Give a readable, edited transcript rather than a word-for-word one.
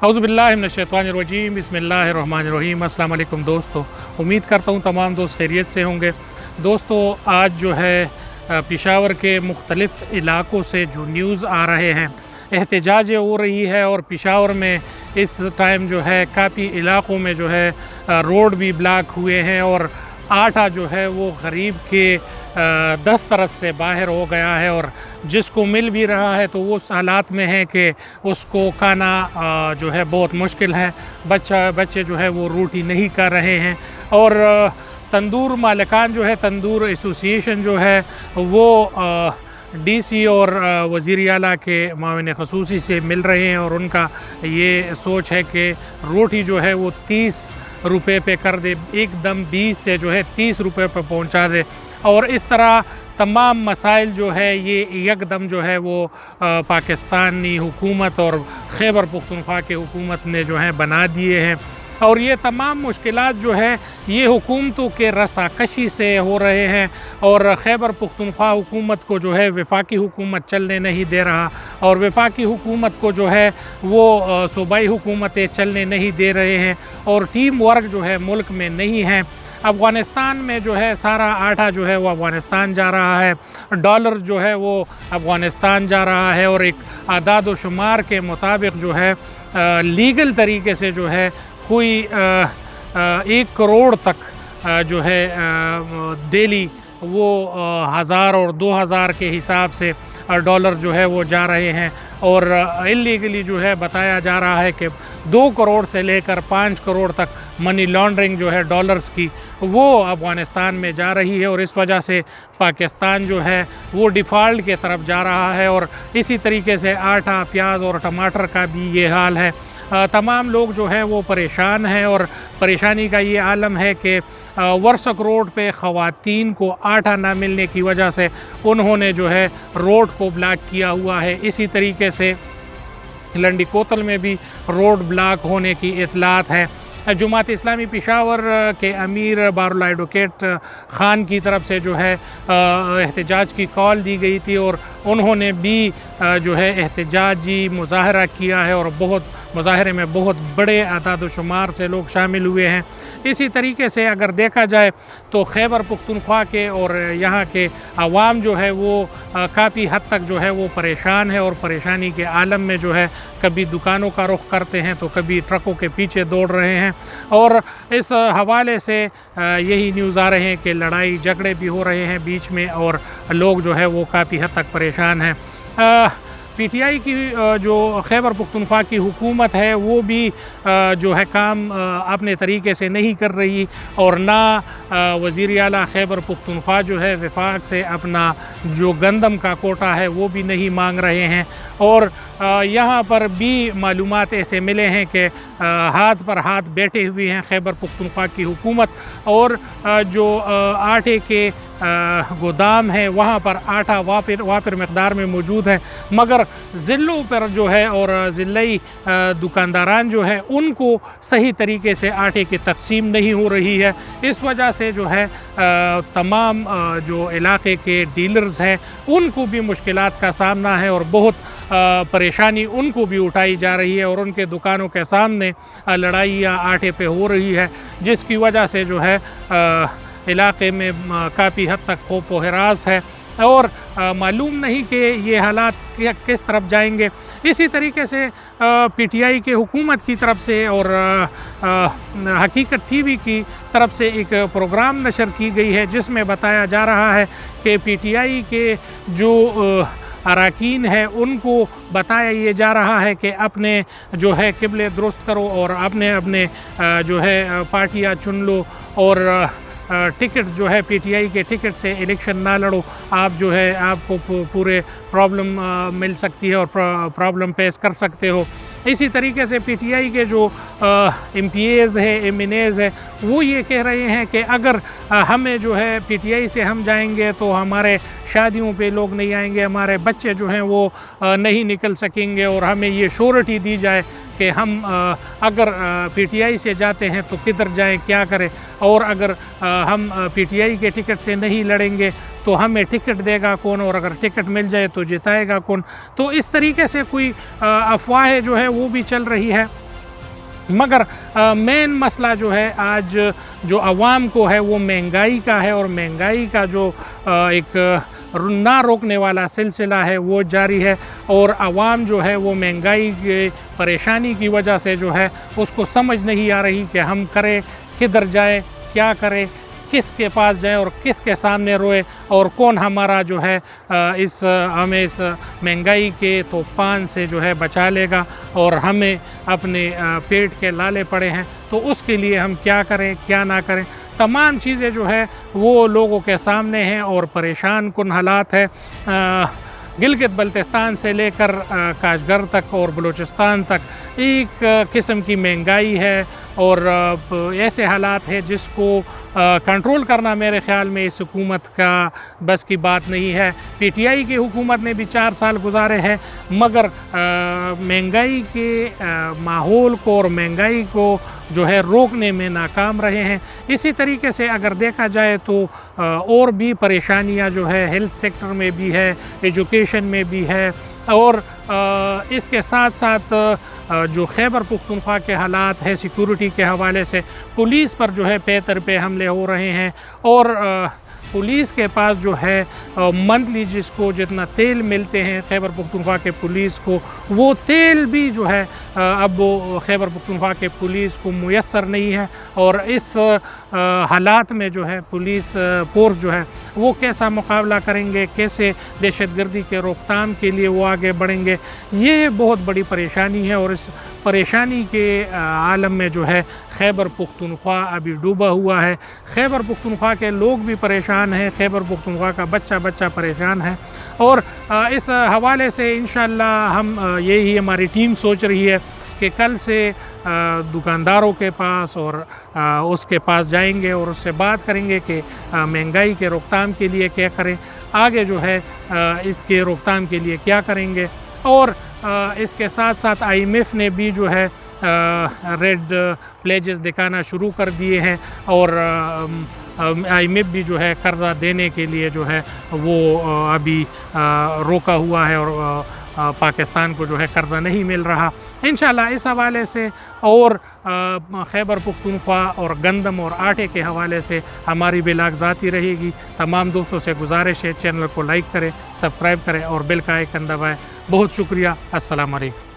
औज़ुबिल्लाहिमिनश्शैतानिर्रजीम बिस्मिल्लाहिर्रहमानिर्रहीम। अस्सलाम वालेकुम दोस्तों, उम्मीद करता हूँ तमाम दोस्त खैरियत से होंगे। दोस्तों, आज जो है पेशावर के मुख्तलिफ़ इलाक़ों से जो न्यूज़ आ रहे हैं, एहतजाजें हो रही है और पेशावर में इस टाइम जो है काफ़ी इलाक़ों में जो है रोड भी ब्लॉक हुए हैं और आटा जो है वो गरीब के दस्तरस से बाहर हो गया है और जिसको मिल भी रहा है तो वो उस हालात में है कि उसको खाना जो है बहुत मुश्किल है। बच्चे जो है वो रोटी नहीं कर रहे हैं और तंदूर मालिकान जो है, तंदूर एसोसिएशन जो है वो डीसी और वज़ीर आला के माविन ख़ुसूसी से मिल रहे हैं और उनका ये सोच है कि रोटी जो है वो 30 रुपये पे कर दे, एकदम 20 से जो है 30 रुपये पे पहुंचा दे। और इस तरह तमाम मसाइल जो है ये एकदम जो है वो पाकिस्तानी हुकूमत और खैबर पख्तूनख्वा की हुकूमत ने जो है बना दिए हैं और ये तमाम मुश्किलात जो है ये हुकूमतों के रसाकशी से हो रहे हैं और खैबर पख्तूनख्वा हुकूमत को जो है वफाकी हुकूमत चलने नहीं दे रहा और वफाकी हुकूमत को जो है वो सूबाई हुकूमतें चलने नहीं दे रहे हैं और टीम वर्क जो है मुल्क में नहीं है। अफ़गानिस्तान में जो है सारा आटा जो है वो अफ़गानिस्तान जा रहा है, डॉलर जो है वो अफ़गानिस्तान जा रहा है और एक आदाद व शुमार के मुताबिक जो है लीगल तरीके से जो है कोई 1 करोड़ तक जो है डेली वो 1000 और 2000 के हिसाब से डॉलर जो है वो जा रहे हैं और इलीगली जो है बताया जा रहा है कि 2 करोड़ से लेकर 5 करोड़ तक मनी लॉन्ड्रिंग जो है डॉलर्स की वो अफ़गानिस्तान में जा रही है और इस वजह से पाकिस्तान जो है वो डिफ़ॉल्ट की तरफ जा रहा है और इसी तरीके से आटा, प्याज और टमाटर का भी ये हाल है। तमाम लोग जो है वो परेशान हैं और परेशानी का ये आलम है कि वर्सक रोड पे ख़वातीन को आटा ना मिलने की वजह से उन्होंने जो है रोड को ब्लॉक किया हुआ है। इसी तरीके से लंडी कोतल में भी रोड ब्लॉक होने की इतलात है। जमात इस्लामी पेशावर के अमीर बारुल एडवोकेट ख़ान की तरफ से जो है एहतजाज की कॉल दी गई थी और उन्होंने भी जो है एहतजाजी मुज़ाहरा किया है और मुज़ाहरे में बहुत बड़े आदाद शुमार से लोग शामिल हुए हैं। इसी तरीके से अगर देखा जाए तो खैबर पख्तूनख्वा के और यहाँ के अवाम जो है वो काफ़ी हद तक जो है वो परेशान है और परेशानी के आलम में जो है कभी दुकानों का रुख करते हैं तो कभी ट्रकों के पीछे दौड़ रहे हैं और इस हवाले से यही न्यूज़ आ रहे हैं कि लड़ाई झगड़े भी हो रहे हैं बीच में और लोग जो है वो काफ़ी हद तक परेशान हैं। पीटीआई की जो खैबर पख्तूनख्वा की हुकूमत है वो भी जो है काम अपने तरीके से नहीं कर रही और ना वज़ीर आला खैबर पख्तूनख्वा जो है वफाक से अपना जो गंदम का कोटा है वो भी नहीं मांग रहे हैं और यहाँ पर भी मालूमात ऐसे मिले हैं कि हाथ पर हाथ बैठे हुए हैं खैबर पख्तूनख्वा की हुकूमत और जो आटे के गोदाम है वहाँ पर आटा वाफिर मकदार में मौजूद है मगर ज़िलों पर जो है और ज़िलाई दुकानदारान जो है उनको सही तरीके से आटे की तकसीम नहीं हो रही है। इस वजह से जो है तमाम जो इलाके के डीलर्स हैं उनको भी मुश्किलात का सामना है और बहुत परेशानी उनको भी उठाई जा रही है और उनके दुकानों के सामने लड़ाइयाँ आटे पे हो रही है जिसकी वजह से जो है इलाके में काफ़ी हद तक खौफ व हिरास है और मालूम नहीं कि ये हालात किस तरफ जाएंगे। इसी तरीके से पीटीआई के हुकूमत की तरफ से और हकीकत टीवी की तरफ से एक प्रोग्राम नशर की गई है जिसमें बताया जा रहा है कि पीटीआई के जो अरकान है उनको बताया ये जा रहा है कि अपने जो है किबले दुरुस्त करो और अपने जो है पार्टियाँ चुन लो और टिकट जो है पीटीआई के टिकट से इलेक्शन ना लड़ो, आप जो है आपको पूरे प्रॉब्लम मिल सकती है और प्रॉब्लम फेस कर सकते हो। इसी तरीके से पीटीआई के जो एमपीएज़ है, एमएनएज़ है वो ये कह रहे हैं कि अगर हमें जो है पीटीआई से हम जाएंगे तो हमारे शादियों पे लोग नहीं आएंगे, हमारे बच्चे जो हैं वो नहीं निकल सकेंगे और हमें ये श्योरिटी दी जाए कि हम अगर पीटीआई से जाते हैं तो किधर जाएं, क्या करें और अगर हम पीटीआई के टिकट से नहीं लड़ेंगे तो हमें टिकट देगा कौन और अगर टिकट मिल जाए तो जिताएगा कौन। तो इस तरीके से कोई अफवाहें जो है वो भी चल रही है मगर मेन मसला जो है आज जो आवाम को है वो महंगाई का है, और महंगाई का जो एक ना रोकने वाला सिलसिला है वो जारी है, और आवाम जो है वो महंगाई के परेशानी की वजह से जो है उसको समझ नहीं आ रही कि हम करें, किधर जाए, क्या करें, किसके पास जाए और किसके सामने रोए, और कौन हमारा जो है हमें इस महंगाई के तूफान से जो है बचा लेगा, और हमें अपने पेट के लाले पड़े हैं तो उसके लिए हम क्या करें, क्या ना करें। तमाम चीज़ें जो है वो लोगों के सामने हैं और परेशान कुन हालात है। गिलगित बल्तिस्तान से लेकर काशगर तक और बलूचिस्तान तक एक किस्म की महंगाई है, और ऐसे हालात है जिसको कंट्रोल करना मेरे ख़्याल में इस हुकूमत का बस की बात नहीं है। पीटीआई की हुकूमत ने भी 4 साल गुजारे हैं, मगर महंगाई के माहौल को और महंगाई को जो है रोकने में नाकाम रहे हैं। इसी तरीके से अगर देखा जाए तो और भी परेशानियां जो है हेल्थ सेक्टर में भी है, एजुकेशन में भी है, और इसके साथ साथ जो खैबर पुख्तनख्वा के हालात है सिक्योरिटी के हवाले से, पुलिस पर जो है पे पे हमले हो रहे हैं, और पुलिस के पास जो है मंथली जिसको जितना तेल मिलते हैं खैबर पुख्तनख्वा के पुलिस को, वो तेल भी जो है अब वो खैबर पुख्तनख्वा के पुलिस को मुयस्सर नहीं है। और इस हालात में जो है पुलिस फोर्स जो है वो कैसा मुकाबला करेंगे, कैसे दहशतगर्दी के रोकथाम के लिए वो आगे बढ़ेंगे, ये बहुत बड़ी परेशानी है। और इस परेशानी के आलम में जो है खैबर पुख्तनख्वा अभी डूबा हुआ है। खैबर पुख्तनख्वा के लोग भी परेशान हैं, खैबर पुख्तनख्वा का बच्चा परेशान है, और इस हवाले से इंशाअल्लाह हम यही हमारी टीम सोच रही है कि कल से दुकानदारों के पास और उसके पास जाएंगे और उससे बात करेंगे कि महंगाई के रोकथाम के लिए क्या करें, आगे जो है इसके रोकथाम के लिए क्या करेंगे। और इसके साथ साथ IMF ने भी जो है रेड प्लेजेस दिखाना शुरू कर दिए हैं, और IMF भी जो है कर्ज़ा देने के लिए जो है वो अभी रोका हुआ है, और पाकिस्तान को जो है कर्ज़ा नहीं मिल रहा। इंशाल्लाह इस हवाले से और खैबर पुख्तनख्वा और गंदम और आटे के हवाले से हमारी बिलाग आती रहेगी। तमाम दोस्तों से गुजारिश है चैनल को लाइक करें, सब्सक्राइब करें और बेल का आइकन दबाएं। बहुत शुक्रिया। अस्सलाम वालेकुम।